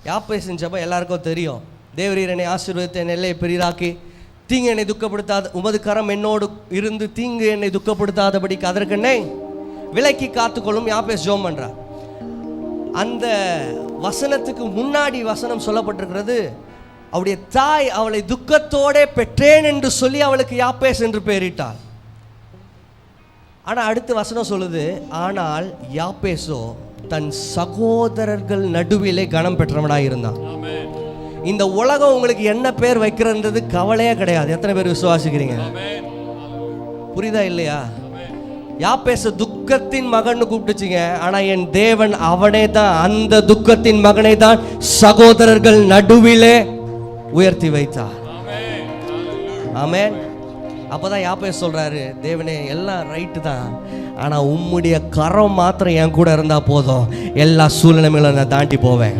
யாப்பேசின் ஜெபம் எல்லாருக்கும் தெரியும். தேவரீர் என்னை ஆசீர்வதித்து என் எல்லையை பெரிதாக்கி தீங்கு என்னை துக்கப்படுத்தாத, உமது கரம் என்னோடு இருந்து தீங்கு என்னை துக்கப்படுத்தாதபடிக்கு அதற்கென்னை விலக்கி காத்துக்கொள்ளும். யாப்பேஸ் ஜெபம் பண்றார். அந்த வசனத்துக்கு முன்னாடி வசனம் சொல்லப்பட்டிருக்கிறது, அவருடைய தாய் அவளை துக்கத்தோட பெற்றேன் என்று சொல்லி அவளுக்கு யாப்பேஸ் என்று பெயரிட்டாள். ஆனால் அடுத்த வசனம் சொல்லுது, ஆனால் யாப்பேசோ தன் சகோதரர்கள் நடுவிலே கனம் பெற்றவனாக இருந்தான். இந்த உலகம் உங்களுக்கு என்ன பேர் வைக்கிறது கவலையே கிடையாது. எத்தனை பேர் விசுவாசிக்கிறீங்க? புரியுதா இல்லையா? யாப்பேச துக்கத்தின் மகன் கூப்பிட்டுச்சிங்க. ஆனா என் தேவன் அவனே தான், அந்த துக்கத்தின் மகனை தான் சகோதரர்கள் நடுவிலே உயர்த்தி வைத்தார். ஆமென். அப்பதான் யாப்பேஸ் சொல்றாரு, தேவனே எல்லாம் ரைட்டு தான், ஆனா உம்முடைய கரம் மாத்திரம் என் கூட இருந்தா போதும், எல்லா சூழ்நிலைகளும் நான் தாண்டி போவேன்.